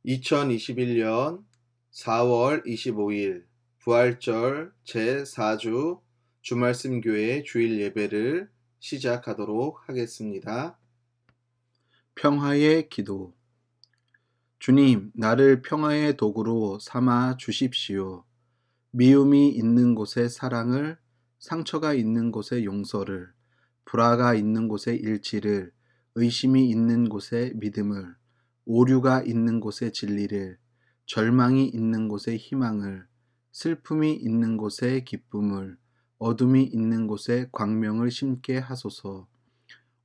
2021년 4월 25일 부활절 제4주 주말씀교회 주일 예배를 시작하도록 하겠습니다. 평화의 기도. 주님, 나를 평화의 도구로 삼아 주십시오. 미움이 있는 곳에 사랑을, 상처가 있는 곳에 용서를, 불화가 있는 곳에 일치를, 의심이 있는 곳에 믿음을, 오류가 있는 곳에 진리를, 절망이 있는 곳에 희망을, 슬픔이 있는 곳에 기쁨을, 어둠이 있는 곳에 광명을 심게 하소서.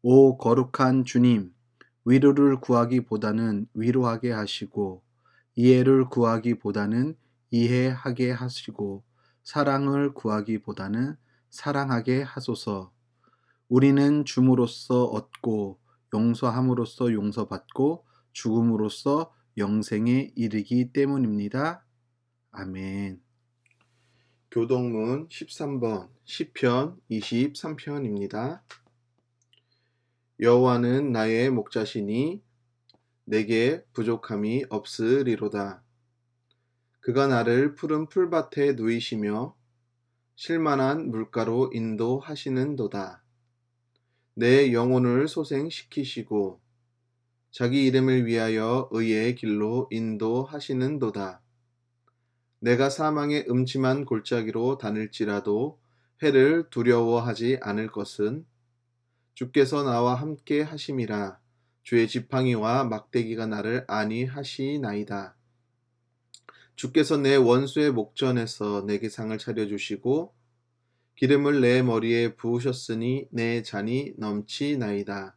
오 거룩한 주님, 위로를 구하기보다는 위로하게 하시고, 이해를 구하기보다는 이해하게 하시고, 사랑을 구하기보다는 사랑하게 하소서. 우리는 줌으로써 얻고, 용서함으로써 용서받고, 죽음으로써 영생에 이르기 때문입니다. 아멘. 교동문 13번 시편 23편입니다. 여호와는 나의 목자시니 내게 부족함이 없으리로다. 그가 나를 푸른 풀밭에 누이시며 쉴만한 물가로 인도하시는도다. 내 영혼을 소생시키시고 자기 이름을 위하여 의의 길로 인도하시는도다. 내가 사망의 음침한 골짜기로 다닐지라도 해를 두려워하지 않을 것은 주께서 나와 함께 하심이라. 주의 지팡이와 막대기가 나를 안위하시나이다. 주께서 내 원수의 목전에서 내게 상을 차려주시고 기름을 내 머리에 부으셨으니 내 잔이 넘치나이다.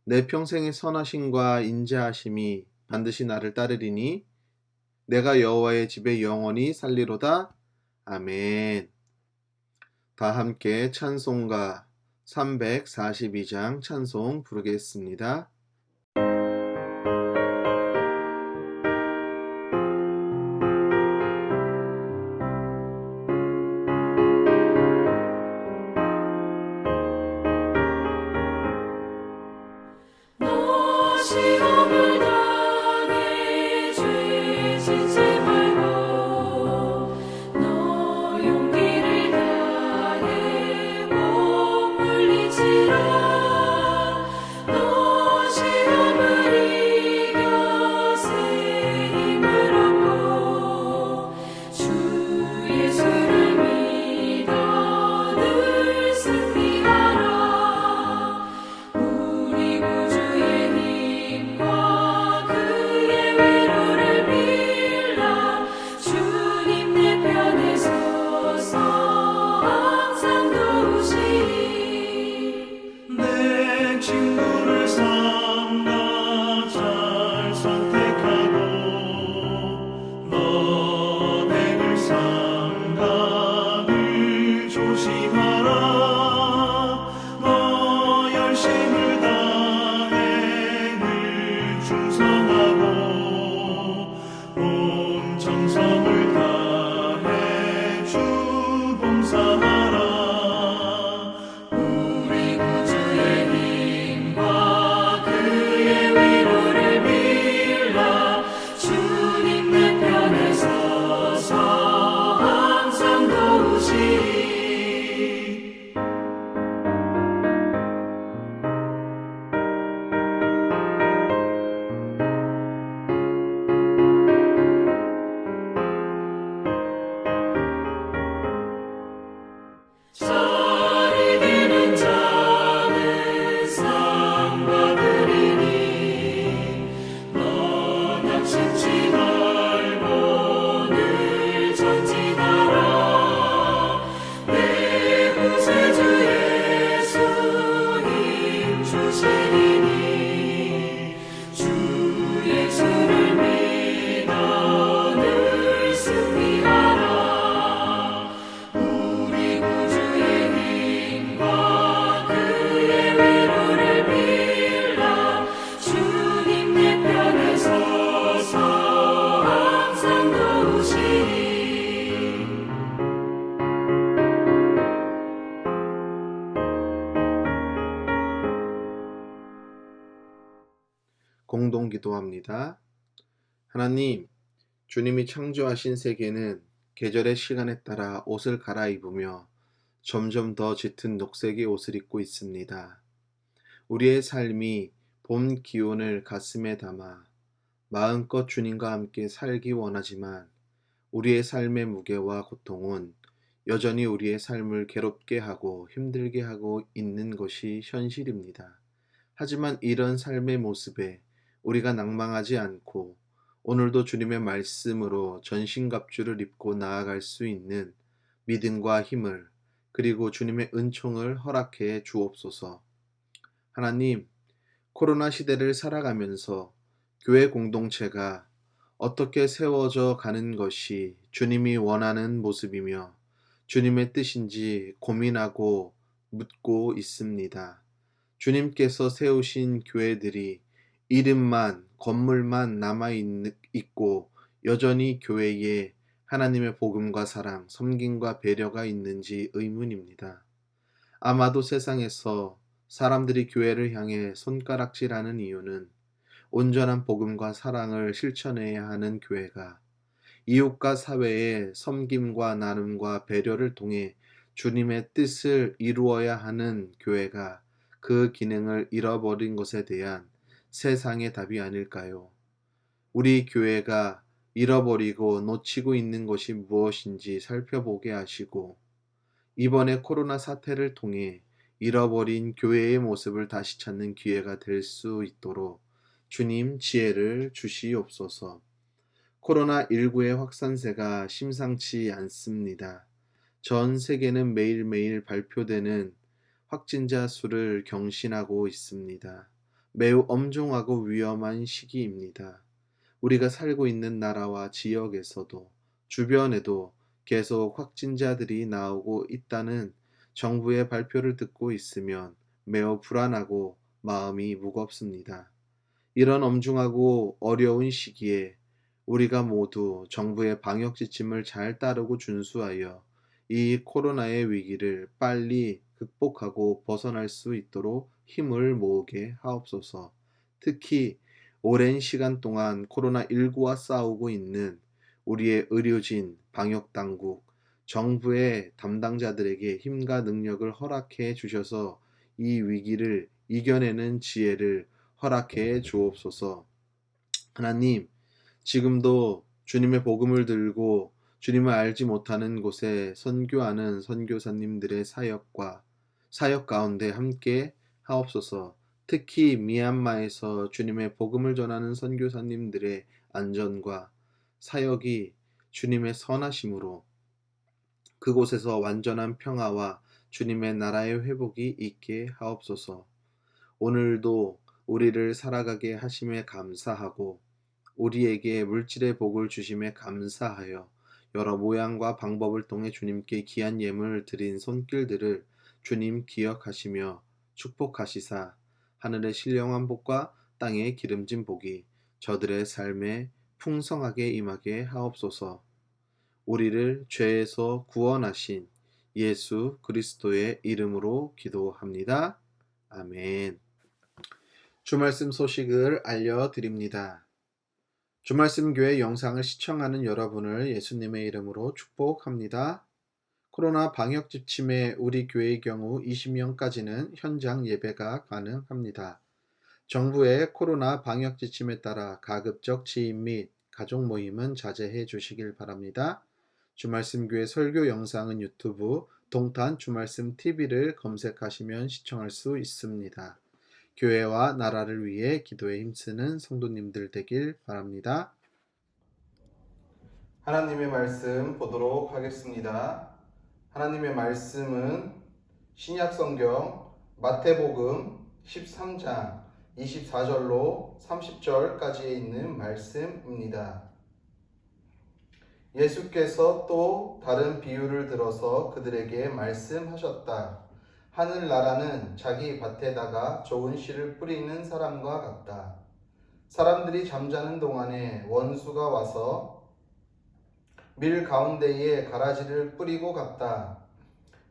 내 평생의 선하심과 인자하심이 반드시 나를 따르리니 내가 여호와의 집에 영원히 살리로다. 아멘. 다 함께 찬송가 342장 찬송 부르겠습니다. 시험을 당해 죄 짓지 말고 너 용기를 다해 못 물리치라. 너 시험을 이겨 새 힘을 얻고 주 예수를 믿어 늘 승리하라. 우리 구주의 힘과 그의 위로를 빌라. 주님 내 편에 서서 항상 도우시리. 내 친구를 삼가 잘 선택하고 너행을 삼가 늘 조심하라. 너 열심을 다해 늘 충성하고 온 정성을 다해 주 봉사하라. 우리 구주의 힘과 그의 위로를 빌라. 주님 내 편에 서서 항상 도우시리. 잘 이기는 자는 상 받으리니 너 낙심치 말고 늘 전진하라. 내 구세주 예수 힘 주시리니 주 예수를 믿어 늘 승리하라. 우리 구주의 힘과 그의 위로를 빌라. 주님 내 편에 서서 항상 도우시리. 공동 기도합니다. 하나님, 주님이 창조하신 세계는 계절의 시간에 따라 옷을 갈아입으며 점점 더 짙은 녹색의 옷을 입고 있습니다. 우리의 삶이 봄 기온을 가슴에 담아 마음껏 주님과 함께 살기 원하지만 우리의 삶의 무게와 고통은 여전히 우리의 삶을 괴롭게 하고 힘들게 하고 있는 것이 현실입니다. 하지만 이런 삶의 모습에 우리가 낭망하지 않고 오늘도 주님의 말씀으로 전신갑주를 입고 나아갈 수 있는 믿음과 힘을 그리고 주님의 은총을 허락해 주옵소서. 하나님, 코로나 시대를 살아가면서 교회 공동체가 어떻게 세워져 가는 것이 주님이 원하는 모습이며 주님의 뜻인지 고민하고 묻고 있습니다. 주님께서 세우신 교회들이 이름만, 건물만 있고 여전히 교회에 하나님의 복음과 사랑, 섬김과 배려가 있는지 의문입니다. 아마도 세상에서 사람들이 교회를 향해 손가락질하는 이유는 온전한 복음과 사랑을 실천해야 하는 교회가 이웃과 사회의 섬김과 나눔과 배려를 통해 주님의 뜻을 이루어야 하는 교회가 그 기능을 잃어버린 것에 대한 세상의 답이 아닐까요? 우리 교회가 잃어버리고 놓치고 있는 것이 무엇인지 살펴보게 하시고 이번에 코로나 사태를 통해 잃어버린 교회의 모습을 다시 찾는 기회가 될 수 있도록 주님 지혜를 주시옵소서. 코로나19의 확산세가 심상치 않습니다. 전 세계는 매일매일 발표되는 확진자 수를 경신하고 있습니다. 매우 엄중하고 위험한 시기입니다. 우리가 살고 있는 나라와 지역에서도 주변에도 계속 확진자들이 나오고 있다는 정부의 발표를 듣고 있으면 매우 불안하고 마음이 무겁습니다. 이런 엄중하고 어려운 시기에 우리가 모두 정부의 방역 지침을 잘 따르고 준수하여 이 코로나의 위기를 빨리 극복하고 벗어날 수 있도록 힘을 모으게 하옵소서. 특히 오랜 시간 동안 코로나19와 싸우고 있는 우리의 의료진, 방역당국, 정부의 담당자들에게 힘과 능력을 허락해 주셔서 이 위기를 이겨내는 지혜를 허락해 주옵소서. 하나님, 지금도 주님의 복음을 들고 주님을 알지 못하는 곳에 선교하는 선교사님들의 사역 가운데 함께 하옵소서. 특히 미얀마에서 주님의 복음을 전하는 선교사님들의 안전과 사역이 주님의 선하심으로 그곳에서 완전한 평화와 주님의 나라의 회복이 있게 하옵소서. 오늘도 우리를 살아가게 하심에 감사하고 우리에게 물질의 복을 주심에 감사하여 여러 모양과 방법을 통해 주님께 귀한 예물을 드린 손길들을 주님 기억하시며 축복하시사 하늘의 신령한 복과 땅의 기름진 복이 저들의 삶에 풍성하게 임하게 하옵소서. 우리를 죄에서 구원하신 예수 그리스도의 이름으로 기도합니다. 아멘. 주말씀 소식을 알려드립니다. 주말씀 교회 영상을 시청하는 여러분을 예수님의 이름으로 축복합니다. 코로나 방역 지침에 우리 교회의 경우 20명까지는 현장 예배가 가능합니다. 정부의 코로나 방역 지침에 따라 가급적 지인 및 가족 모임은 자제해 주시길 바랍니다. 주말씀 교회 설교 영상은 유튜브 동탄 주말씀 TV를 검색하시면 시청할 수 있습니다. 교회와 나라를 위해 기도에 힘쓰는 성도님들 되길 바랍니다. 하나님의 말씀 보도록 하겠습니다. 하나님의 말씀은 신약성경 마태복음 13장 24절로 30절까지에 있는 말씀입니다. 예수께서 또 다른 비유를 들어서 그들에게 말씀하셨다. 하늘나라는 자기 밭에다가 좋은 씨를 뿌리는 사람과 같다. 사람들이 잠자는 동안에 원수가 와서 밀 가운데에 가라지를 뿌리고 갔다.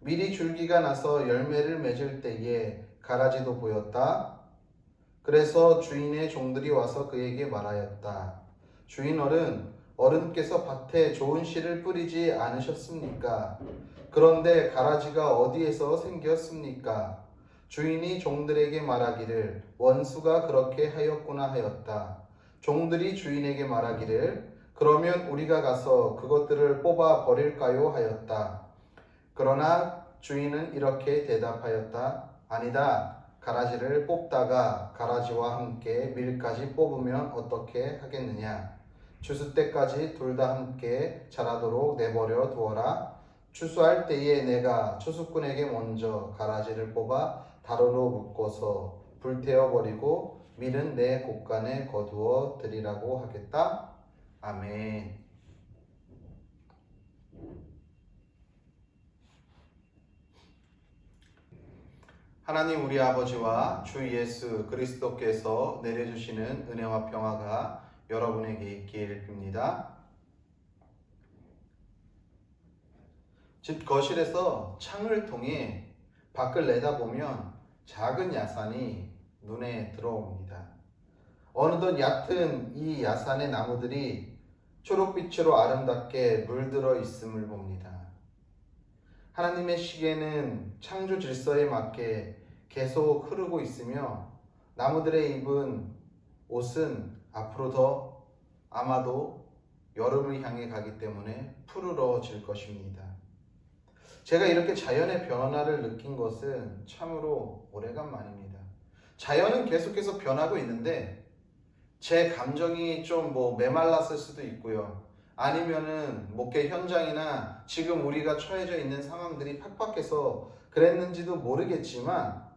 밀이 줄기가 나서 열매를 맺을 때에 가라지도 보였다. 그래서 주인의 종들이 와서 그에게 말하였다. 주인어른, 어른께서 밭에 좋은 씨를 뿌리지 않으셨습니까? 그런데 가라지가 어디에서 생겼습니까? 주인이 종들에게 말하기를 원수가 그렇게 하였구나 하였다. 종들이 주인에게 말하기를 그러면 우리가 가서 그것들을 뽑아 버릴까요? 하였다. 그러나 주인은 이렇게 대답하였다. 아니다. 가라지를 뽑다가 가라지와 함께 밀까지 뽑으면 어떻게 하겠느냐? 추수 때까지 둘 다 함께 자라도록 내버려 두어라. 추수할 때에 내가 추수꾼에게 먼저 가라지를 뽑아 다루로 묶어서 불태워 버리고 밀은 내 곳간에 거두어 드리라고 하겠다. 아멘. 하나님 우리 아버지와 주 예수 그리스도께서 내려주시는 은혜와 평화가 여러분에게 있기를 빕니다. 집 거실에서 창을 통해 밖을 내다보면 작은 야산이 눈에 들어옵니다. 어느덧 얕은 이 야산의 나무들이 초록빛으로 아름답게 물들어 있음을 봅니다. 하나님의 시계는 창조 질서에 맞게 계속 흐르고 있으며 나무들의 입은 옷은 앞으로 더 아마도 여름을 향해 가기 때문에 푸르러질 것입니다. 제가 이렇게 자연의 변화를 느낀 것은 참으로 오래간만입니다. 자연은 계속해서 변하고 있는데 제 감정이 좀 메말랐을 수도 있고요. 아니면은 목회 현장이나 지금 우리가 처해져 있는 상황들이 팍팍해서 그랬는지도 모르겠지만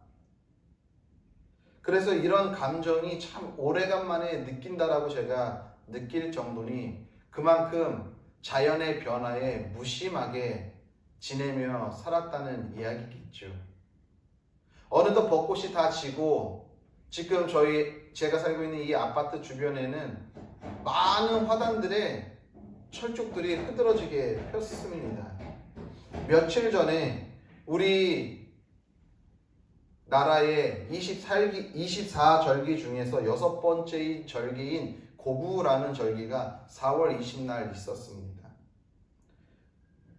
그래서 이런 감정이 참 오래간만에 느낀다라고 제가 느낄 정도니 그만큼 자연의 변화에 무심하게 지내며 살았다는 이야기겠죠. 어느덧 벚꽃이 다 지고 지금 제가 살고 있는 이 아파트 주변에는 많은 화단들의 철쭉들이 흐드러지게 폈습니다. 며칠 전에 우리 나라의 24절기 중에서 6번째 절기인 고구라는 절기가 4월 20날 있었습니다.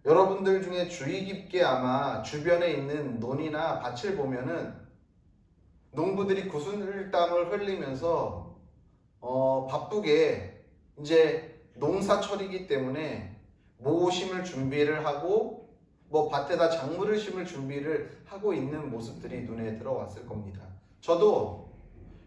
여러분들 중에 주의 깊게 아마 주변에 있는 논이나 밭을 보면은 농부들이 구슬땀을 흘리면서 바쁘게 이제 농사철이기 때문에 모 심을 준비를 하고 밭에다 작물을 심을 준비를 하고 있는 모습들이 눈에 들어왔을 겁니다. 저도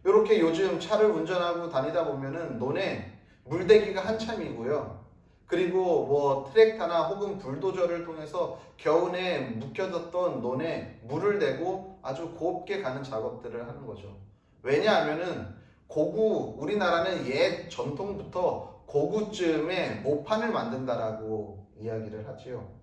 이렇게 요즘 차를 운전하고 다니다 보면은 논에 물대기가 한참이고요. 그리고 트랙터나 혹은 불도저를 통해서 겨우내 묵혀뒀던 논에 물을 대고 아주 곱게 가는 작업들을 하는 거죠. 왜냐하면은 우리나라는 옛 전통부터 고구쯤에 모판을 만든다라고 이야기를 하지요.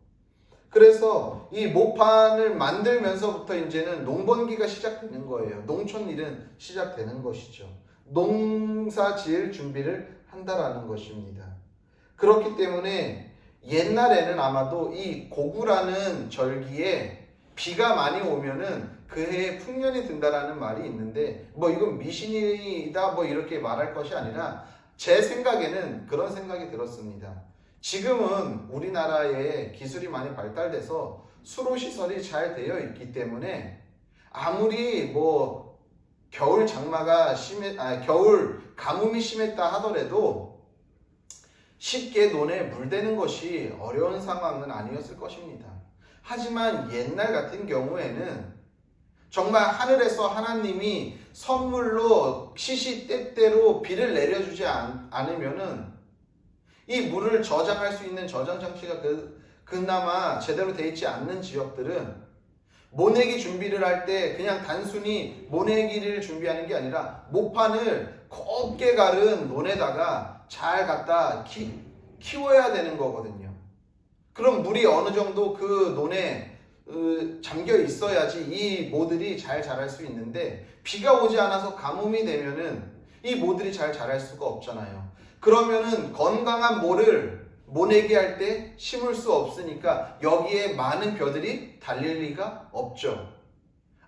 그래서 이 모판을 만들면서부터 이제는 농번기가 시작되는 거예요. 농촌 일은 시작되는 것이죠. 농사 지을 준비를 한다라는 것입니다. 그렇기 때문에 옛날에는 아마도 이 고구라는 절기에 비가 많이 오면은 그 해에 풍년이 든다라는 말이 있는데 이건 미신이다 이렇게 말할 것이 아니라 제 생각에는 그런 생각이 들었습니다. 지금은 우리나라에 기술이 많이 발달돼서 수로 시설이 잘 되어 있기 때문에 아무리 겨울 가뭄이 심했다 하더라도 쉽게 논에 물대는 것이 어려운 상황은 아니었을 것입니다. 하지만 옛날 같은 경우에는 정말 하늘에서 하나님이 선물로 시시때때로 비를 내려주지 않으면은 이 물을 저장할 수 있는 저장 장치가 그나마 제대로 되어 있지 않는 지역들은 모내기 준비를 할 때 그냥 단순히 모내기를 준비하는 게 아니라 모판을 곱게 가른 논에다가 잘 갖다 키워야 되는 거거든요. 그럼 물이 어느 정도 그 논에 잠겨 있어야지 이 모들이 잘 자랄 수 있는데 비가 오지 않아서 가뭄이 되면은 이 모들이 잘 자랄 수가 없잖아요. 그러면은 건강한 모를 모내기 할 때 심을 수 없으니까 여기에 많은 벼들이 달릴 리가 없죠.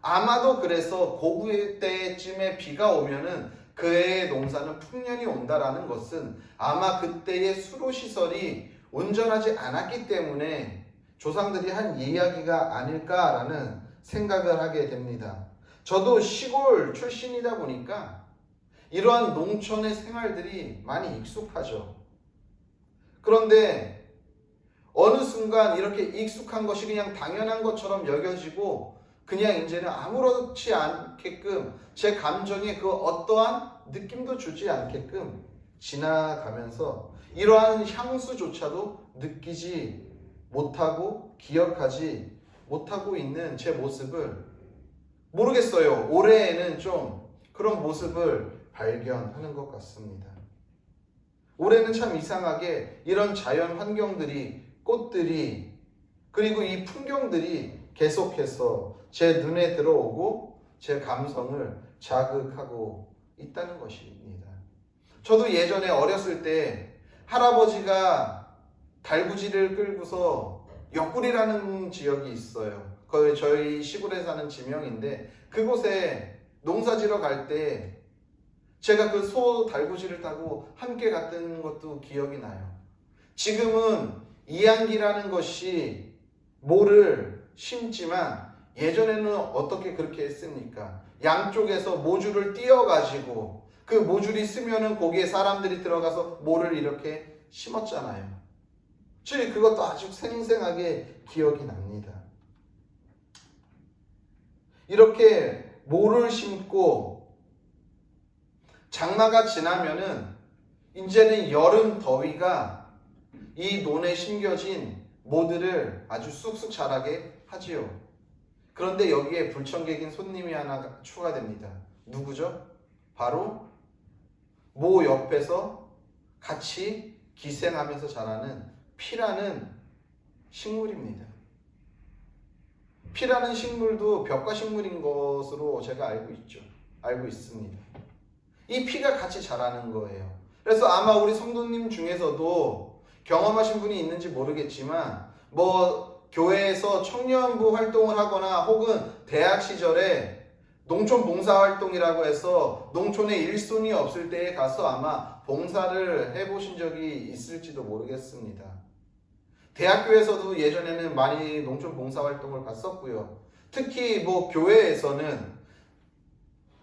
아마도 그래서 고구 때쯤에 비가 오면은 그해의 농사는 풍년이 온다라는 것은 아마 그때의 수로시설이 온전하지 않았기 때문에 조상들이 한 이야기가 아닐까라는 생각을 하게 됩니다. 저도 시골 출신이다 보니까 이러한 농촌의 생활들이 많이 익숙하죠. 그런데 어느 순간 이렇게 익숙한 것이 그냥 당연한 것처럼 여겨지고 그냥 이제는 아무렇지 않게끔 제 감정에 그 어떠한 느낌도 주지 않게끔 지나가면서 이러한 향수조차도 느끼지 못하고 기억하지 못하고 있는 제 모습을 모르겠어요. 올해에는 좀 그런 모습을 발견하는 것 같습니다. 올해는 참 이상하게 이런 자연 환경들이, 꽃들이, 그리고 이 풍경들이 계속해서 제 눈에 들어오고 제 감성을 자극하고 있다는 것입니다. 저도 예전에 어렸을 때 할아버지가 달구지를 끌고서 옆구리라는 지역이 있어요. 거기 저희 시골에 사는 지명인데 그곳에 농사지러 갈 때 제가 그 소 달구지를 타고 함께 갔던 것도 기억이 나요. 지금은 이양기라는 것이 모를 심지만 예전에는 어떻게 그렇게 했습니까? 양쪽에서 모줄을 띄어가지고 그 모줄이 쓰면은 거기에 사람들이 들어가서 모를 이렇게 심었잖아요. 저희 그것도 아주 생생하게 기억이 납니다. 이렇게 모를 심고 장마가 지나면은 이제는 여름 더위가 이 논에 심겨진 모들을 아주 쑥쑥 자라게 하지요. 그런데 여기에 불청객인 손님이 하나 추가됩니다. 누구죠? 바로 모 옆에서 같이 기생하면서 자라는 피라는 식물입니다. 피라는 식물도 벽과 식물인 것으로 제가 알고 있습니다. 이 피가 같이 자라는 거예요. 그래서 아마 우리 성도님 중에서도 경험하신 분이 있는지 모르겠지만 교회에서 청년부 활동을 하거나 혹은 대학 시절에 농촌 봉사 활동이라고 해서 농촌에 일손이 없을 때에 가서 아마 봉사를 해보신 적이 있을지도 모르겠습니다. 대학교에서도 예전에는 많이 농촌 봉사 활동을 갔었고요. 특히 교회에서는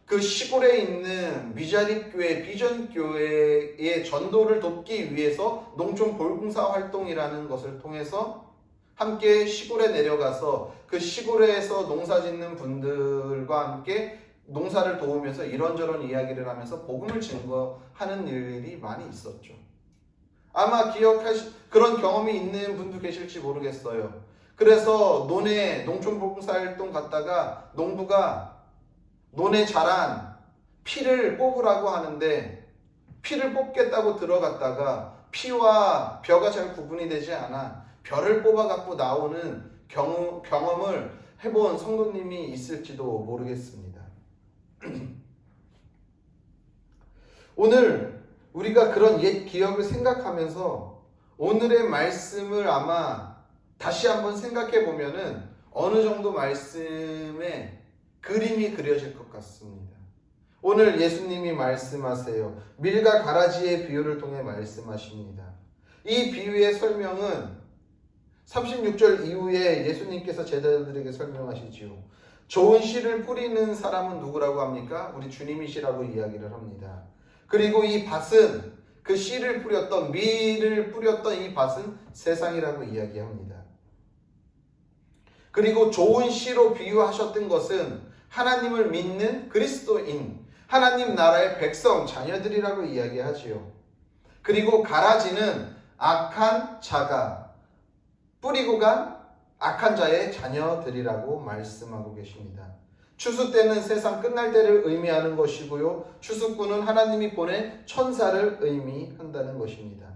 그 시골에 있는 미자립교회, 비전교회의 전도를 돕기 위해서 농촌 봉사 활동이라는 것을 통해서 함께 시골에 내려가서 그 시골에서 농사 짓는 분들과 함께 농사를 도우면서 이런저런 이야기를 하면서 복음을 증거하는 일이 많이 있었죠. 아마 그런 경험이 있는 분도 계실지 모르겠어요. 그래서 논에 농촌 봉사활동 갔다가 농부가 논에 자란 피를 뽑으라고 하는데 피를 뽑겠다고 들어갔다가 피와 벼가 잘 구분이 되지 않아 벼를 뽑아갖고 나오는 경험을 해본 성도님이 있을지도 모르겠습니다. 오늘 우리가 그런 옛 기억을 생각하면서 오늘의 말씀을 아마 다시 한번 생각해 보면은 어느 정도 말씀에 그림이 그려질 것 같습니다. 오늘 예수님이 말씀하세요. 밀과 가라지의 비유를 통해 말씀하십니다. 이 비유의 설명은 36절 이후에 예수님께서 제자들에게 설명하시지요. 좋은 씨를 뿌리는 사람은 누구라고 합니까? 우리 주님이시라고 이야기를 합니다. 그리고 이 밭은 그 씨를 뿌렸던 밀을 뿌렸던 이 밭은 세상이라고 이야기합니다. 그리고 좋은 씨로 비유하셨던 것은 하나님을 믿는 그리스도인, 하나님 나라의 백성, 자녀들이라고 이야기하지요. 그리고 가라지는 악한 자가 뿌리고 간 악한 자의 자녀들이라고 말씀하고 계십니다. 추수 때는 세상 끝날 때를 의미하는 것이고요. 추수꾼은 하나님이 보낸 천사를 의미한다는 것입니다.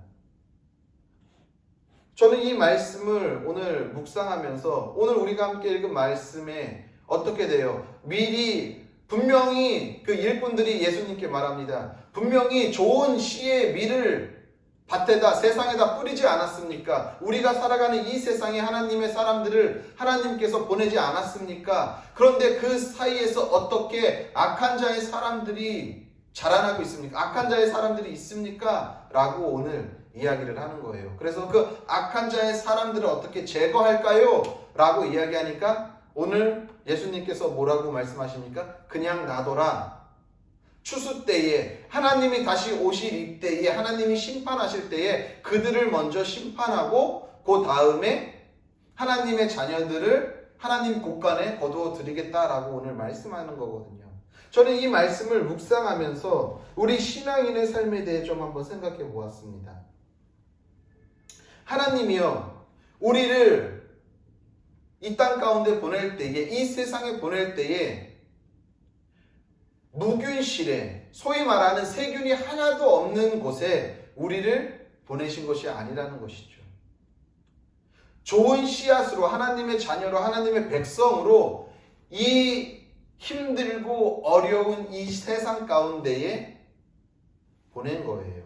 저는 이 말씀을 오늘 묵상하면서 오늘 우리가 함께 읽은 말씀에 어떻게 돼요? 미리 분명히 그 일꾼들이 예수님께 말합니다. 분명히 좋은 씨의 밀을 밭에다 세상에다 뿌리지 않았습니까? 우리가 살아가는 이 세상에 하나님의 사람들을 하나님께서 보내지 않았습니까? 그런데 그 사이에서 어떻게 악한 자의 사람들이 자라나고 있습니까? 악한 자의 사람들이 있습니까? 라고 오늘 이야기를 하는 거예요. 그래서 그 악한 자의 사람들을 어떻게 제거할까요? 라고 이야기하니까 오늘 예수님께서 뭐라고 말씀하십니까? 그냥 놔둬라. 추수 때에 하나님이 다시 오실 이때에 하나님이 심판하실 때에 그들을 먼저 심판하고 그 다음에 하나님의 자녀들을 하나님 곳간에 거두어 드리겠다라고 오늘 말씀하는 거거든요. 저는 이 말씀을 묵상하면서 우리 신앙인의 삶에 대해 좀 한번 생각해 보았습니다. 하나님이요, 우리를 이 땅 가운데 보낼 때에, 이 세상에 보낼 때에 무균실에, 소위 말하는 세균이 하나도 없는 곳에 우리를 보내신 것이 아니라는 것이죠. 좋은 씨앗으로, 하나님의 자녀로, 하나님의 백성으로 이 힘들고 어려운 이 세상 가운데에 보낸 거예요.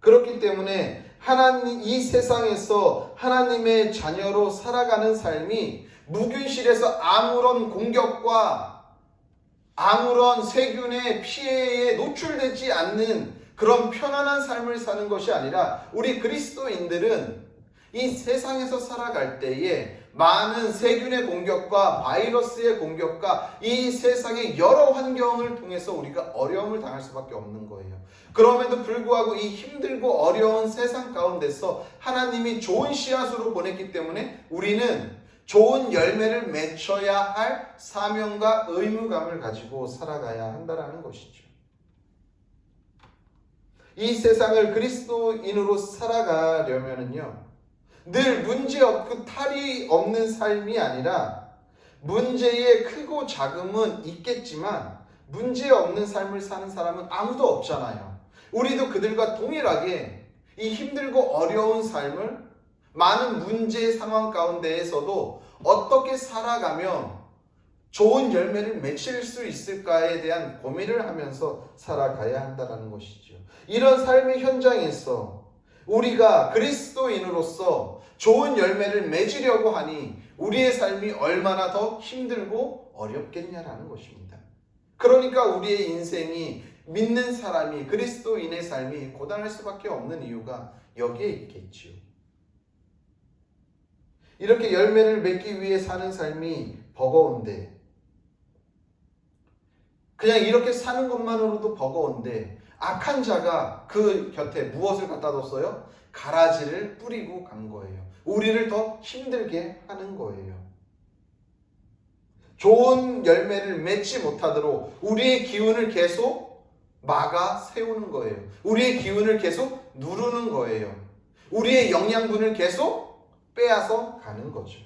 그렇기 때문에 하나님, 이 세상에서 하나님의 자녀로 살아가는 삶이 무균실에서 아무런 공격과 아무런 세균의 피해에 노출되지 않는 그런 편안한 삶을 사는 것이 아니라 우리 그리스도인들은 이 세상에서 살아갈 때에 많은 세균의 공격과 바이러스의 공격과 이 세상의 여러 환경을 통해서 우리가 어려움을 당할 수밖에 없는 거예요. 그럼에도 불구하고 이 힘들고 어려운 세상 가운데서 하나님이 좋은 씨앗으로 보냈기 때문에 우리는 좋은 열매를 맺어야 할 사명과 의무감을 가지고 살아가야 한다는 것이죠. 이 세상을 그리스도인으로 살아가려면요, 늘 문제없고 탈이 없는 삶이 아니라 문제의 크고 작음은 있겠지만 문제없는 삶을 사는 사람은 아무도 없잖아요. 우리도 그들과 동일하게 이 힘들고 어려운 삶을 많은 문제 상황 가운데에서도 어떻게 살아가면 좋은 열매를 맺힐 수 있을까에 대한 고민을 하면서 살아가야 한다는 것이죠. 이런 삶의 현장에서 우리가 그리스도인으로서 좋은 열매를 맺으려고 하니 우리의 삶이 얼마나 더 힘들고 어렵겠냐라는 것입니다. 그러니까 우리의 인생이, 믿는 사람이, 그리스도인의 삶이 고단할 수밖에 없는 이유가 여기에 있겠지요. 이렇게 열매를 맺기 위해 사는 삶이 버거운데, 그냥 이렇게 사는 것만으로도 버거운데 악한 자가 그 곁에 무엇을 갖다 뒀어요? 가라지를 뿌리고 간 거예요. 우리를 더 힘들게 하는 거예요. 좋은 열매를 맺지 못하도록 우리의 기운을 계속 막아 세우는 거예요. 우리의 기운을 계속 누르는 거예요. 우리의 영양분을 계속 빼앗아 가는 거죠.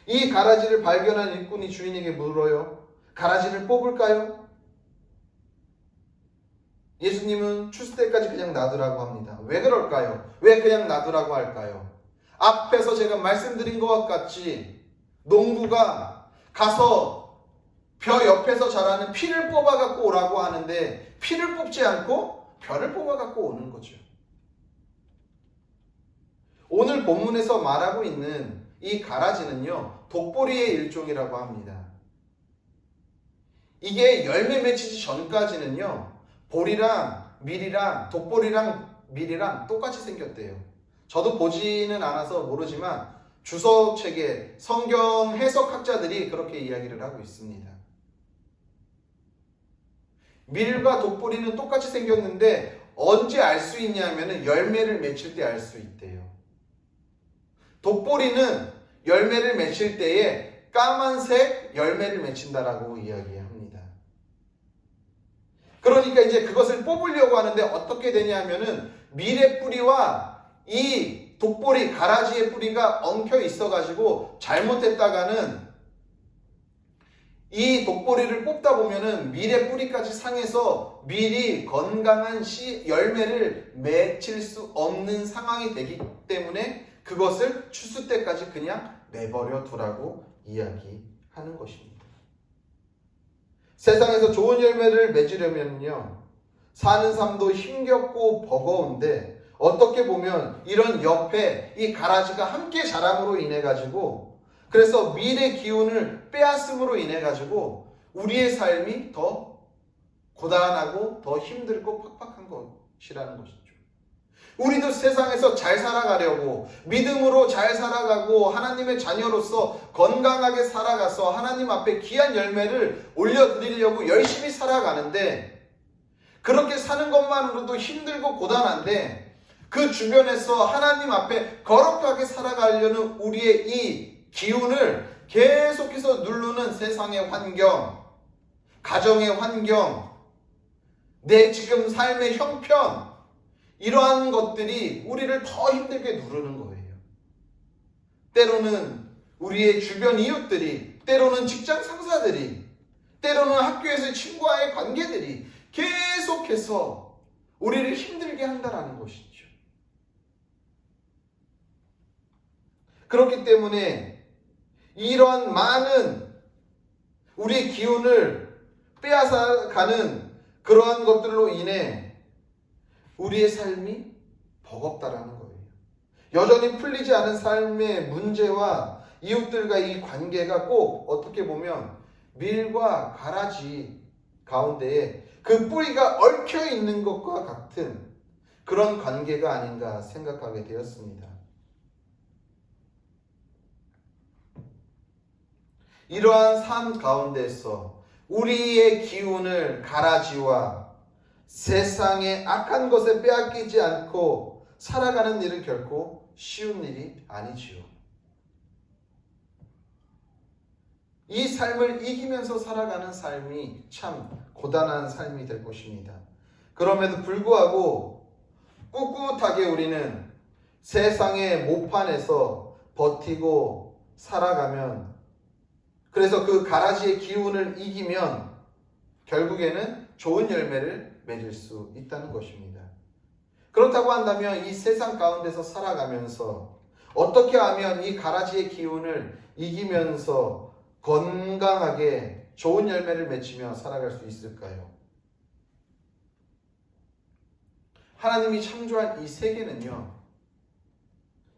이 가라지를 발견한 일꾼이 주인에게 물어요. 가라지를 뽑을까요? 예수님은 추수 때까지 그냥 놔두라고 합니다. 왜 그럴까요? 왜 그냥 놔두라고 할까요? 앞에서 제가 말씀드린 것과 같이 농부가 가서 벼 옆에서 자라는 피를 뽑아 갖고 오라고 하는데 피를 뽑지 않고 벼를 뽑아 갖고 오는 거죠. 오늘 본문에서 말하고 있는 이 가라지는요, 독보리의 일종이라고 합니다. 이게 열매 맺히기 전까지는요, 보리랑 밀이랑 독보리랑 밀이랑 똑같이 생겼대요. 저도 보지는 않아서 모르지만 주석책에 성경 해석학자들이 그렇게 이야기를 하고 있습니다. 밀과 독보리는 똑같이 생겼는데 언제 알 수 있냐면은 열매를 맺힐 때 알 수 있대요. 독보리는 열매를 맺힐 때에 까만색 열매를 맺힌다라고 이야기합니다. 그러니까 이제 그것을 뽑으려고 하는데 어떻게 되냐면은 밀의 뿌리와 이 독보리 가라지의 뿌리가 엉켜 있어가지고 잘못했다가는 이 독보리를 뽑다 보면은 밀의 뿌리까지 상해서 밀이 건강한 열매를 맺힐 수 없는 상황이 되기 때문에 그것을 추수 때까지 그냥 내버려 두라고 이야기하는 것입니다. 세상에서 좋은 열매를 맺으려면요, 사는 삶도 힘겹고 버거운데 어떻게 보면 이런 옆에 이 가라지가 함께 자람으로 인해 가지고, 그래서 밀의 기운을 빼앗음으로 인해 가지고 우리의 삶이 더 고단하고 더 힘들고 팍팍한 것이라는 것이죠. 우리도 세상에서 잘 살아가려고, 믿음으로 잘 살아가고, 하나님의 자녀로서 건강하게 살아가서 하나님 앞에 귀한 열매를 올려드리려고 열심히 살아가는데, 그렇게 사는 것만으로도 힘들고 고단한데, 그 주변에서 하나님 앞에 거룩하게 살아가려는 우리의 이 기운을 계속해서 누르는 세상의 환경, 가정의 환경, 내 지금 삶의 형편, 이러한 것들이 우리를 더 힘들게 누르는 거예요. 때로는 우리의 주변 이웃들이, 때로는 직장 상사들이, 때로는 학교에서의 친구와의 관계들이 계속해서 우리를 힘들게 한다는 것이죠. 그렇기 때문에 이러한 많은 우리의 기운을 빼앗아가는 그러한 것들로 인해 우리의 삶이 버겁다라는 거예요. 여전히 풀리지 않은 삶의 문제와 이웃들과 이 관계가 꼭 어떻게 보면 밀과 가라지 가운데에 그 뿌리가 얽혀 있는 것과 같은 그런 관계가 아닌가 생각하게 되었습니다. 이러한 삶 가운데서 우리의 기운을 가라지와 세상의 악한 것에 빼앗기지 않고 살아가는 일은 결코 쉬운 일이 아니지요. 이 삶을 이기면서 살아가는 삶이 참 고단한 삶이 될 것입니다. 그럼에도 불구하고 꿋꿋하게 우리는 세상의 모판에서 버티고 살아가면, 그래서 그 가라지의 기운을 이기면 결국에는 좋은 열매를 맺을 수 있다는 것입니다. 그렇다고 한다면 이 세상 가운데서 살아가면서 어떻게 하면 이 가라지의 기운을 이기면서 건강하게 좋은 열매를 맺으며 살아갈 수 있을까요? 하나님이 창조한 이 세계는요,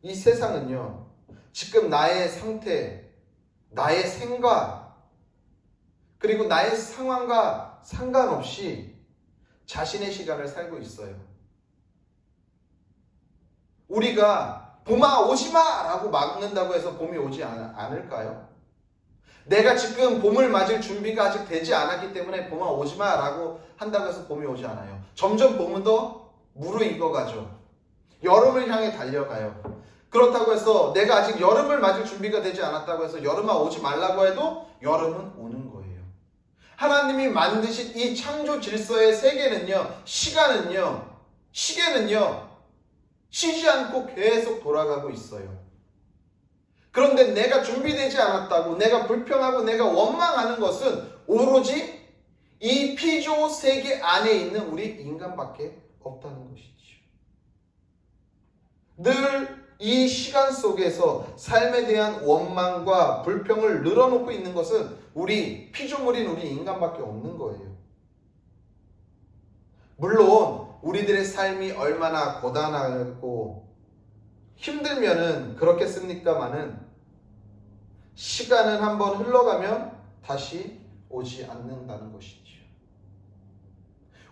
이 세상은요, 지금 나의 상태, 나의 생각, 그리고 나의 상황과 상관없이 자신의 시간을 살고 있어요. 우리가 봄아 오지마 라고 막는다고 해서 봄이 오지 않을까요? 내가 지금 봄을 맞을 준비가 아직 되지 않았기 때문에 봄아 오지마 라고 한다고 해서 봄이 오지 않아요. 점점 봄은 더 무르익어가죠. 여름을 향해 달려가요. 그렇다고 해서 내가 아직 여름을 맞을 준비가 되지 않았다고 해서 여름아 오지 말라고 해도 여름은 오는 거예요. 하나님이 만드신 이 창조 질서의 세계는요, 시계는요 쉬지 않고 계속 돌아가고 있어요. 그런데 내가 준비되지 않았다고, 내가 불평하고 내가 원망하는 것은 오로지 이 피조 세계 안에 있는 우리 인간밖에 없다는 것이죠. 늘 이 시간 속에서 삶에 대한 원망과 불평을 늘어놓고 있는 것은 우리 피조물인 우리 인간밖에 없는 거예요. 물론 우리들의 삶이 얼마나 고단하고 힘들면은 그렇겠습니까마는 시간은 한번 흘러가면 다시 오지 않는다는 것이죠.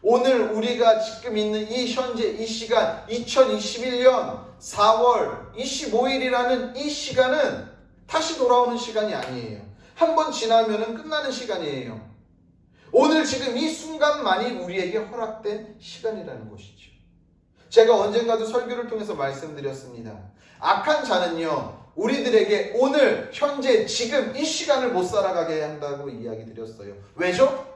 오늘 우리가 지금 있는 이 현재 이 시간 2021년 4월 25일이라는 이 시간은 다시 돌아오는 시간이 아니에요. 한번 지나면은 끝나는 시간이에요. 오늘 지금 이 순간만이 우리에게 허락된 시간이라는 것이죠. 제가 언젠가도 설교를 통해서 말씀드렸습니다. 악한 자는요, 우리들에게 오늘 현재 지금 이 시간을 못 살아가게 한다고 이야기 드렸어요. 왜죠?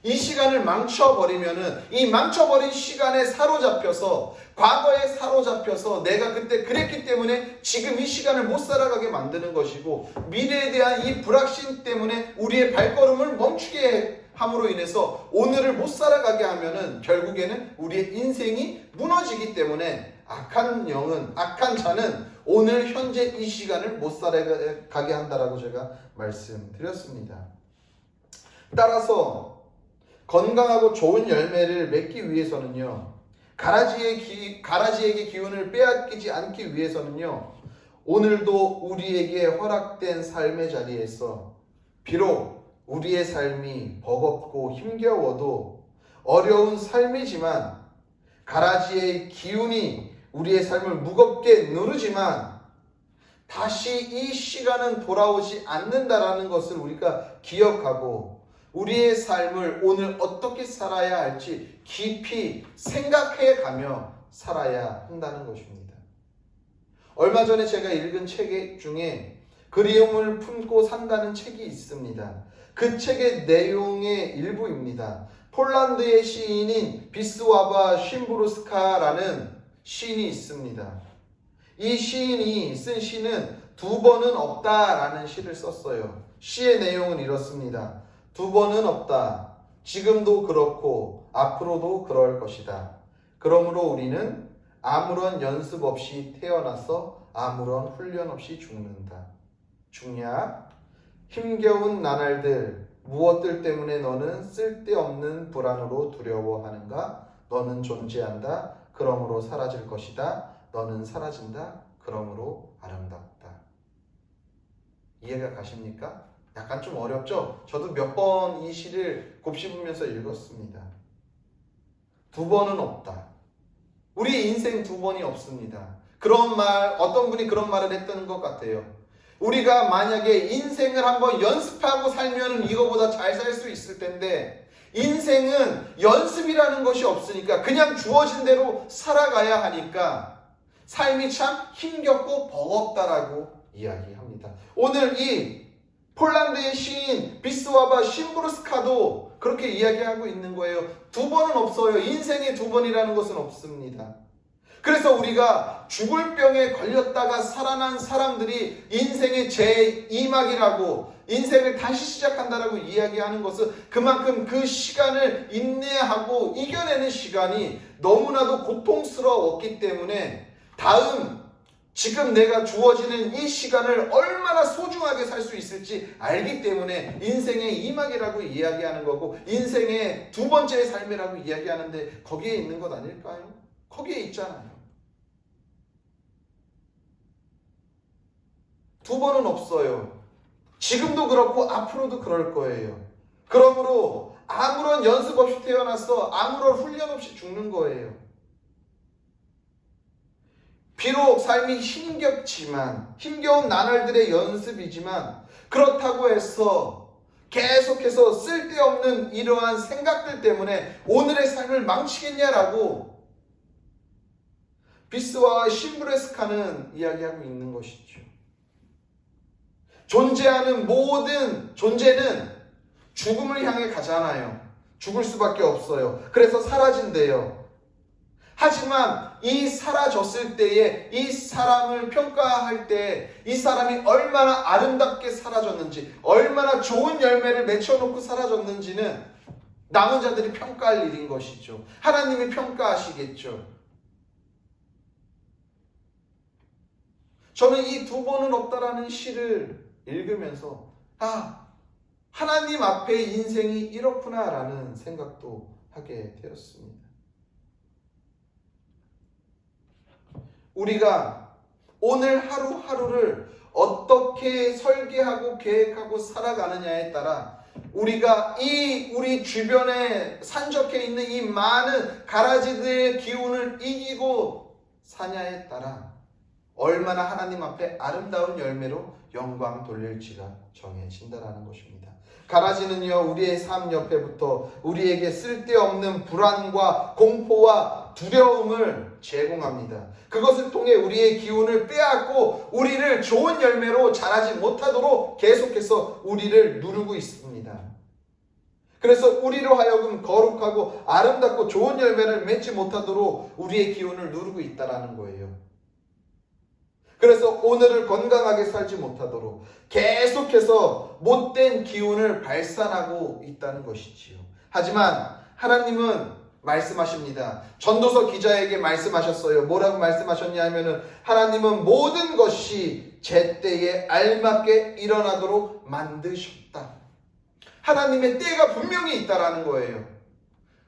이 시간을 망쳐버리면은 이 망쳐버린 시간에 사로잡혀서, 과거에 사로잡혀서 내가 그때 그랬기 때문에 지금 이 시간을 못 살아가게 만드는 것이고, 미래에 대한 이 불확신 때문에 우리의 발걸음을 멈추게 함으로 인해서 오늘을 못 살아가게 하면은 결국에는 우리의 인생이 무너지기 때문에 악한 영은, 악한 자는 오늘 현재 이 시간을 못 살아가게 한다라고 제가 말씀드렸습니다. 따라서 건강하고 좋은 열매를 맺기 위해서는요, 가라지에게 기운을 빼앗기지 않기 위해서는요, 오늘도 우리에게 허락된 삶의 자리에서 비록 우리의 삶이 버겁고 힘겨워도 어려운 삶이지만 가라지의 기운이 우리의 삶을 무겁게 누르지만 다시 이 시간은 돌아오지 않는다라는 것을 우리가 기억하고 우리의 삶을 오늘 어떻게 살아야 할지 깊이 생각해 가며 살아야 한다는 것입니다. 얼마 전에 제가 읽은 책 중에 그리움을 품고 산다는 책이 있습니다. 그 책의 내용의 일부입니다. 폴란드의 시인인 비스와바 쉼브루스카라는 시인이 있습니다. 이 시인이 쓴 시는 두 번은 없다라는 시를 썼어요. 시의 내용은 이렇습니다. 두 번은 없다. 지금도 그렇고 앞으로도 그럴 것이다. 그러므로 우리는 아무런 연습 없이 태어나서 아무런 훈련 없이 죽는다. 죽냐? 힘겨운 나날들, 무엇들 때문에 너는 쓸데없는 불안으로 두려워하는가? 너는 존재한다. 그러므로 사라질 것이다. 너는 사라진다. 그러므로 아름답다. 이해가 가십니까? 약간 좀 어렵죠? 저도 몇 번 이 시를 곱씹으면서 읽었습니다. 두 번은 없다. 우리 인생 두 번이 없습니다. 그런 말, 어떤 분이 그런 말을 했던 것 같아요. 우리가 만약에 인생을 한번 연습하고 살면 이거보다 잘 살 수 있을 텐데 인생은 연습이라는 것이 없으니까 그냥 주어진 대로 살아가야 하니까 삶이 참 힘겹고 버겁다라고 이야기합니다. 오늘 이 폴란드의 시인 비스와바 쉼브루스카도 그렇게 이야기하고 있는 거예요. 두 번은 없어요. 인생에 두 번이라는 것은 없습니다. 그래서 우리가 죽을 병에 걸렸다가 살아난 사람들이 인생의 제2막이라고 인생을 다시 시작한다라고 이야기하는 것은 그만큼 그 시간을 인내하고 이겨내는 시간이 너무나도 고통스러웠기 때문에 지금 내가 주어지는 이 시간을 얼마나 소중하게 살 수 있을지 알기 때문에 인생의 2막이라고 이야기하는 거고 인생의 두 번째의 삶이라고 이야기하는데 거기에 있는 것 아닐까요? 거기에 있잖아요. 두 번은 없어요. 지금도 그렇고 앞으로도 그럴 거예요. 그러므로 아무런 연습 없이 태어나서 아무런 훈련 없이 죽는 거예요. 비록 삶이 힘겨운 나날들의 연습이지만 그렇다고 해서 계속해서 쓸데없는 이러한 생각들 때문에 오늘의 삶을 망치겠냐라고 비스와 쉼브루스카는 이야기하고 있는 것이죠. 존재하는 모든 존재는 죽음을 향해 가잖아요. 죽을 수밖에 없어요. 그래서 사라진대요. 하지만 이 사라졌을 때에 이 사람을 평가할 때 이 사람이 얼마나 아름답게 사라졌는지 얼마나 좋은 열매를 맺혀놓고 사라졌는지는 남은 자들이 평가할 일인 것이죠. 하나님이 평가하시겠죠. 저는 이 두 번은 없다라는 시를 읽으면서 하나님 앞에 인생이 이렇구나라는 생각도 하게 되었습니다. 우리가 오늘 하루하루를 어떻게 설계하고 계획하고 살아가느냐에 따라 우리가 우리 주변에 산적해 있는 이 많은 가라지들의 기운을 이기고 사냐에 따라 얼마나 하나님 앞에 아름다운 열매로 영광 돌릴지가 정해진다라는 것입니다. 가라지는요, 우리의 삶 옆에부터 우리에게 쓸데없는 불안과 공포와 두려움을 제공합니다. 그것을 통해 우리의 기운을 빼앗고 우리를 좋은 열매로 자라지 못하도록 계속해서 우리를 누르고 있습니다. 그래서 우리로 하여금 거룩하고 아름답고 좋은 열매를 맺지 못하도록 우리의 기운을 누르고 있다라는 거예요. 그래서 오늘을 건강하게 살지 못하도록 계속해서 못된 기운을 발산하고 있다는 것이지요. 하지만 하나님은 말씀하십니다. 전도서 기자에게 말씀하셨어요. 뭐라고 말씀하셨냐 하면은 하나님은 모든 것이 제때에 알맞게 일어나도록 만드셨다. 하나님의 때가 분명히 있다라는 거예요.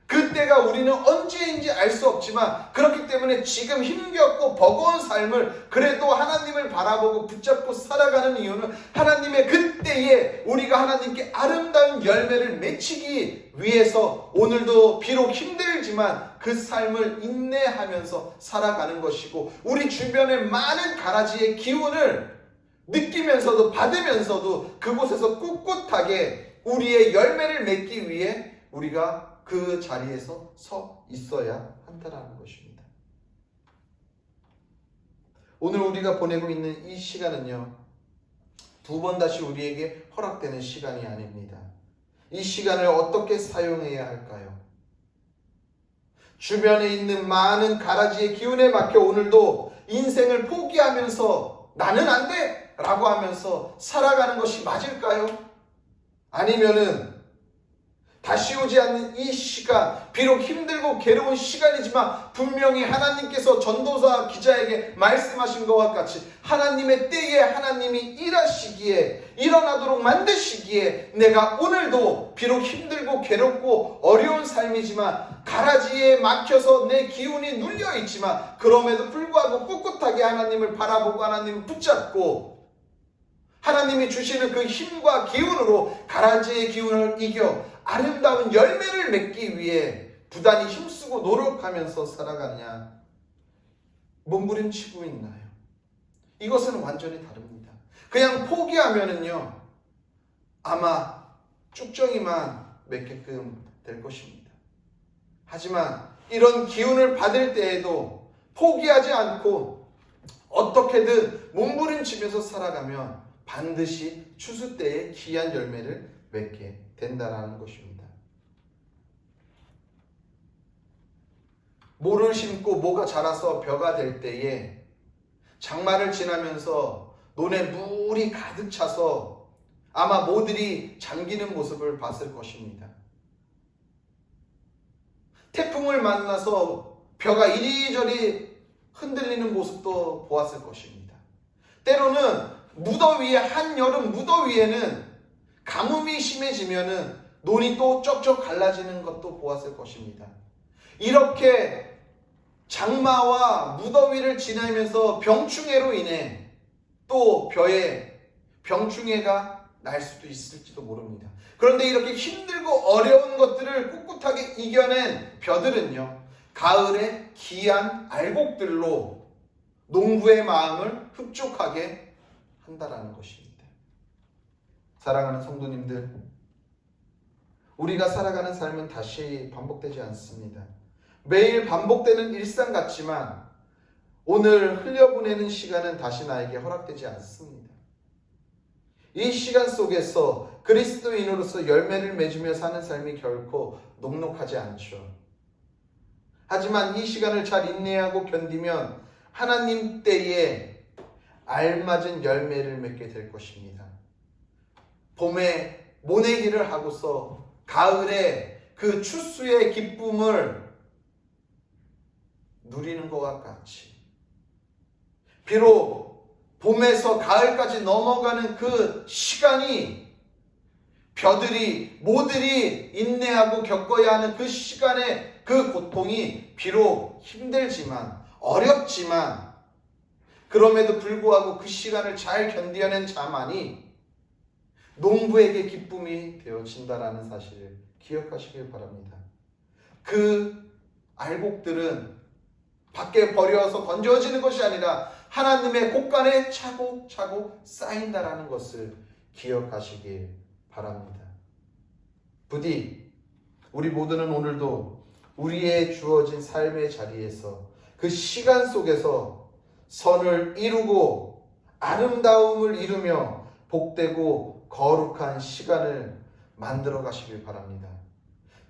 그때가 우리는 언제인지 알 수 없지만 그렇기 때문에 지금 힘겹고 버거운 삶을 그래도 하나님을 바라보고 붙잡고 살아가는 이유는 하나님의 그때에 우리가 하나님께 아름다운 열매를 맺히기 위해서 오늘도 비록 힘들지만 그 삶을 인내하면서 살아가는 것이고 우리 주변의 많은 가라지의 기운을 느끼면서도 받으면서도 그곳에서 꿋꿋하게 우리의 열매를 맺기 위해 우리가 그 자리에서 서 있어야 한다는 것입니다. 오늘 우리가 보내고 있는 이 시간은요, 두 번 다시 우리에게 허락되는 시간이 아닙니다. 이 시간을 어떻게 사용해야 할까요? 주변에 있는 많은 가라지의 기운에 막혀 오늘도 인생을 포기하면서 나는 안 돼! 라고 하면서 살아가는 것이 맞을까요? 아니면은 다시 오지 않는 이 시간, 비록 힘들고 괴로운 시간이지만 분명히 하나님께서 전도사 기자에게 말씀하신 것과 같이 하나님의 때에 하나님이 일하시기에 일어나도록 만드시기에 내가 오늘도 비록 힘들고 괴롭고 어려운 삶이지만 가라지에 막혀서 내 기운이 눌려있지만 그럼에도 불구하고 꿋꿋하게 하나님을 바라보고 하나님을 붙잡고 하나님이 주시는 그 힘과 기운으로 가라지의 기운을 이겨 아름다운 열매를 맺기 위해 부단히 힘쓰고 노력하면서 살아가느냐, 몸부림치고 있나요? 이것은 완전히 다릅니다. 그냥 포기하면은요, 아마 쭉정이만 맺게끔 될 것입니다. 하지만 이런 기운을 받을 때에도 포기하지 않고 어떻게든 몸부림치면서 살아가면 반드시 추수 때에 귀한 열매를 맺게 된다는 것입니다. 모를 심고 모가 자라서 벼가 될 때에 장마를 지나면서 논에 물이 가득 차서 아마 모들이 잠기는 모습을 봤을 것입니다. 태풍을 만나서 벼가 이리저리 흔들리는 모습도 보았을 것입니다. 때로는 무더위에 한여름 무더위에는 가뭄이 심해지면은 논이 또 쩍쩍 갈라지는 것도 보았을 것입니다. 이렇게 장마와 무더위를 지나면서 병충해로 인해 또 벼에 병충해가 날 수도 있을지도 모릅니다. 그런데 이렇게 힘들고 어려운 것들을 꿋꿋하게 이겨낸 벼들은요, 가을에 귀한 알곡들로 농부의 마음을 흡족하게 한다라는 것입니다. 사랑하는 성도님들, 우리가 살아가는 삶은 다시 반복되지 않습니다. 매일 반복되는 일상 같지만 오늘 흘려보내는 시간은 다시 나에게 허락되지 않습니다. 이 시간 속에서 그리스도인으로서 열매를 맺으며 사는 삶이 결코 녹록하지 않죠. 하지만 이 시간을 잘 인내하고 견디면 하나님 때에 알맞은 열매를 맺게 될 것입니다. 봄에 모내기를 하고서 가을에 그 추수의 기쁨을 누리는 것과 같이 비록 봄에서 가을까지 넘어가는 그 시간이 벼들이 모들이 인내하고 겪어야 하는 그 시간의 그 고통이 비록 힘들지만 어렵지만 그럼에도 불구하고 그 시간을 잘 견뎌낸 자만이 농부에게 기쁨이 되어진다라는 사실을 기억하시길 바랍니다. 그 알곡들은 밖에 버려서 던져지는 것이 아니라 하나님의 곳간에 차곡차곡 쌓인다라는 것을 기억하시길 바랍니다. 부디 우리 모두는 오늘도 우리의 주어진 삶의 자리에서 그 시간 속에서 선을 이루고 아름다움을 이루며 복되고 거룩한 시간을 만들어 가시길 바랍니다.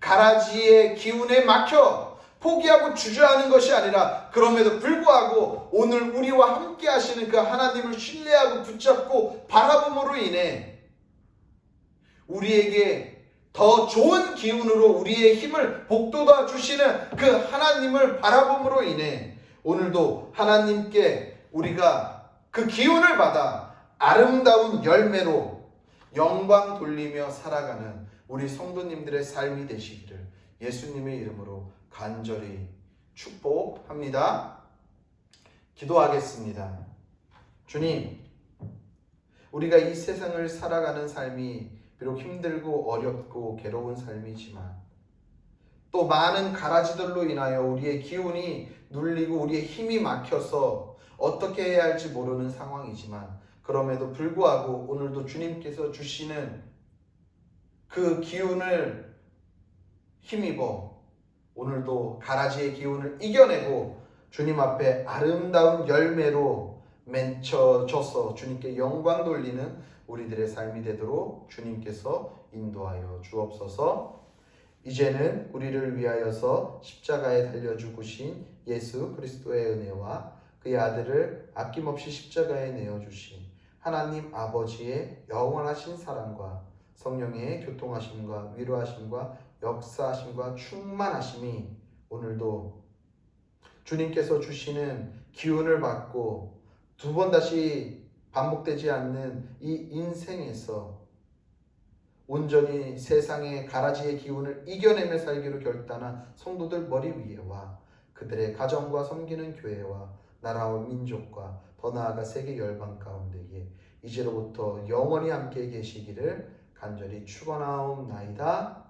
가라지의 기운에 막혀 포기하고 주저하는 것이 아니라 그럼에도 불구하고 오늘 우리와 함께 하시는 그 하나님을 신뢰하고 붙잡고 바라봄으로 인해 우리에게 더 좋은 기운으로 우리의 힘을 복돋아 주시는 그 하나님을 바라봄으로 인해 오늘도 하나님께 우리가 그 기운을 받아 아름다운 열매로 영광 돌리며 살아가는 우리 성도님들의 삶이 되시기를 예수님의 이름으로 간절히 축복합니다. 기도하겠습니다. 주님, 우리가 이 세상을 살아가는 삶이 비록 힘들고 어렵고 괴로운 삶이지만 또 많은 가라지들로 인하여 우리의 기운이 눌리고 우리의 힘이 막혀서 어떻게 해야 할지 모르는 상황이지만 그럼에도 불구하고 오늘도 주님께서 주시는 그 기운을 힘입어 오늘도 가라지의 기운을 이겨내고 주님 앞에 아름다운 열매로 맺혀져서 주님께 영광 돌리는 우리들의 삶이 되도록 주님께서 인도하여 주옵소서. 이제는 우리를 위하여서 십자가에 달려 죽으신 예수 그리스도의 은혜와 그의 아들을 아낌없이 십자가에 내어주신 하나님 아버지의 영원하신 사랑과 성령의 교통하심과 위로하심과 역사하심과 충만하심이 오늘도 주님께서 주시는 기운을 받고 두 번 다시 반복되지 않는 이 인생에서 온전히 세상의 가라지의 기운을 이겨내며 살기로 결단한 성도들 머리 위에와 그들의 가정과 섬기는 교회와 나라와 민족과 더 나아가 세계 열방 가운데에 이제로부터 영원히 함께 계시기를 간절히 축원하옵나이다.